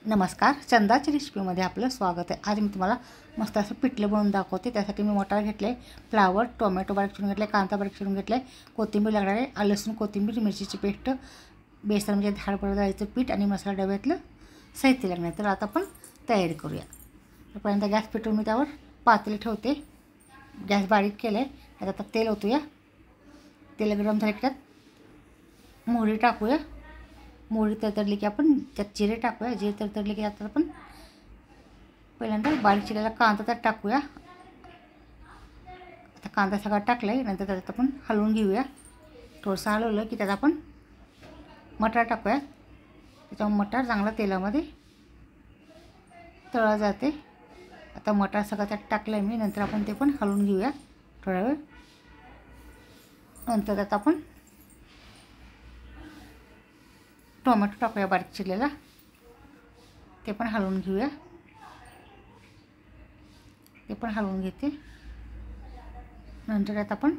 नमस्कार, चंदाच्या रेसिपीमध्ये आपलं स्वागत आहे। आज मी तुम्हाला मस्त असं पिठलं बनवून दाखवते। त्यासाठी मी मटार घेतले, फ्लावर, टोमॅटो बारीक चिरून घेतले, कांदा बारीक चिरून घेतले, कोथिंबीर लागणार आहे, आलं लसूण कोथिंबीर, मिरचीची पेस्ट, बेसन म्हणजे हरभरा डाळीचं पीठ आणि मसाला डब्यातलं साहित्य लागणार आहे। तर आता आपण तयारी करूया। तर पहिल्यांदा गॅस पेटवून मी त्यावर पातेलं ठेवते। गॅस बारीक केलं आहे। आता तेल ओतूया। तेल गरम झाले की त्यात मोहरी टाकूया। मोहरी तडतडली की आपण त्यात जिरे टाकूया। जिरे तडतडले की त्यात आपण पहिल्यांदा बारीक चिरलेला कांदा त्यात टाकूया। आता कांदा सगळा टाकला आहे। नंतर त्यात आपण हलवून घेऊया। थोडंसं हलवलं की त्यात आपण मटार टाकूया। त्याच्यामुळे मटार चांगला तेलामध्ये तळला जाते। आता मटार सगळं त्यात टाकलं आहे मी। नंतर आपण ते पण हलवून घेऊया थोडा वेळ। नंतर त्यात आपण टोमॅटो टाकूया बारीक चिरलेला, ते पण हलवून घेऊया। ते पण हलवून घेते। नंतर त्यात आपण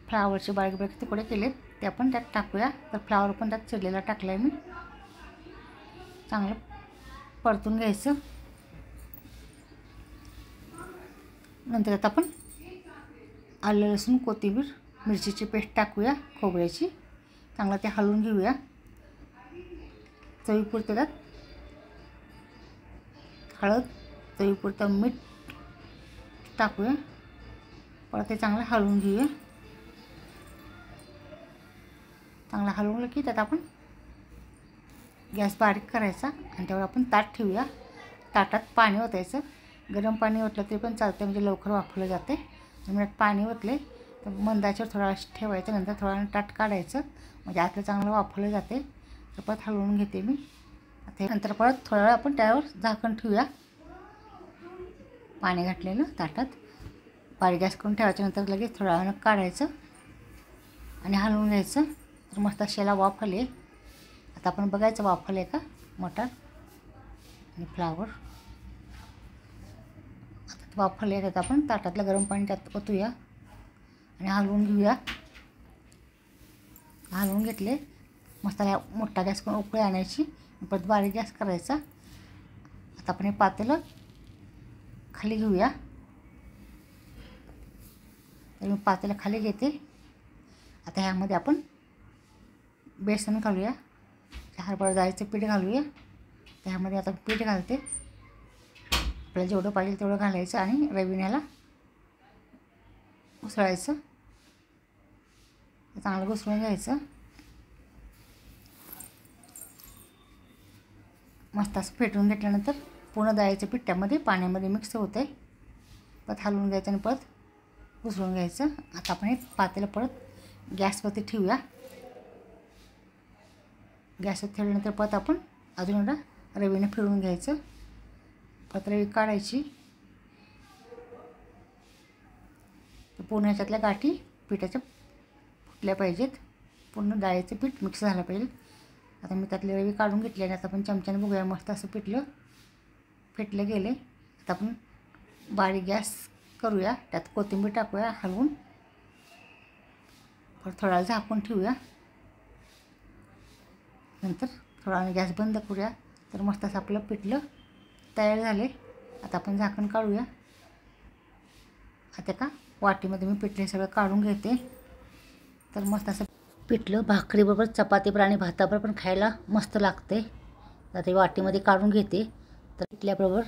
फ्लावरचे बारीक बारीक तुकडे केलेत ते आपण त्यात टाकूया। तर फ्लावर पण त्यात चिरलेला टाकला आहे मी। चांगलं परतून घ्यायचं। नंतर त्यात आपण आलं लसूण कोथिंबीर मिरचीची पेस्ट टाकूया, खोबऱ्याची। चांगलं ते हलवून घेऊया। चवीपुरतं त्यात हळद, चवीपुरतं मीठ टाकूया। परत ते चांगलं हलवून घेऊया। चांगलं हलवलं की त्यात आपण गॅस बारीक करायचा आणि त्यावर आपण ताट ठेवूया। ताटात पाणी ओतायचं। गरम पाणी ओतलं तरी पण चालतं, म्हणजे लवकर वाफवलं जाते। त्यामुळे पाणी ओतले तर मंदाच्यावर थोडा वेळ ठेवायचं। नंतर थोडा वेळ ताट काढायचं, म्हणजे आतलं चांगलं वाफवलं जाते। तर परत हलवून घेते मी। नंतर परत थोडा वेळ आपण त्यावर झाकण ठेवूया। पाणी घातलेलं ताटात बारीक गॅस करून ठेवायचं। नंतर लगेच थोड्या वेळानं काढायचं आणि हलवून घ्यायचं। तर मस्त अशाला वाफ आली। आता आपण बघायचं वाफलं आहे का मटार आणि फ्लावर। आता वाफलं आहे, त्यात आपण ताटातलं गरम पाणी त्यात ओतूया आणि हलवून घेऊया। हलवून घेतले मस्त मोठा गॅस करून उकळी आणायची, परत बारीक गॅस करायचा। आता आपण हे पातेलं खाली घेऊया। तर मी पातेलं खाली घेते। आता ह्यामध्ये आपण बेसन घालूया, हरभरा डाळीचं पीठ घालूया। त्यामध्ये आता पीठ घालते। आपल्याला जेवढं पाहिजे तेवढं घालायचं आणि रवीण्याला उसळायचं। चांगलं घुसळून घ्यायचं। मस्त असं फेटून घेतल्यानंतर पूर्ण डाळीचं पीठ त्यामध्ये पाण्यामध्ये मिक्स होतं। परत हलवून घ्यायचं आणि परत घुसळून घ्यायचं। आता आपण हे पातेलं परत गॅसवरती ठेवूया। गॅसवर ठेवल्यानंतर परत आपण अजून एकदा रवीने फिरवून घ्यायचं। परत रवी काढायची। पूर्ण ह्याच्यातल्या गाठी पिठाच्या फुटल्या पाहिजेत। पूर्ण डाळीचं पीठ मिक्स झालं पाहिजे। आता मी त्यातले रवी काढून घेतले आणि आता आपण चमच्याने बघूया। मस्त असं फेटलं गेले। आता आपण बारीक गॅस करूया, त्यात कोथिंबीर टाकूया हलवून, परत थोडा वेळ झाकून ठेवूया। नंतर थोडा वेळ गॅस बंद करूया। तर मस्त असं आपलं पिठलं तयार झाले। आता आपण झाकण काढूया। आता का वाटीमध्ये मी पिठले सगळं काढून घेते। तर मस्त असं पिठलं भाकरीबरोबर, चपातीबरोबर आणि भाताबरोबर पण खायला मस्त लागते। आता ते वाटीमध्ये काढून घेते। तर पिठल्याबरोबर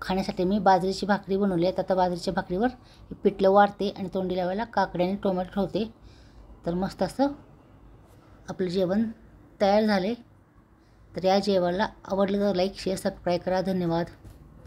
खाण्यासाठी मी बाजरीची भाकरी बनवली आहे। आता बाजरीच्या भाकरीवर पिठलं वाढते आणि तोंडी लावायला काकडी आणि टोमॅटो ठेवते। तर मस्त असं आपलं जेवण तयार झाले। तर या जेवणाला आवडलं तर लाईक शेअर सबस्क्राईब करा। धन्यवाद।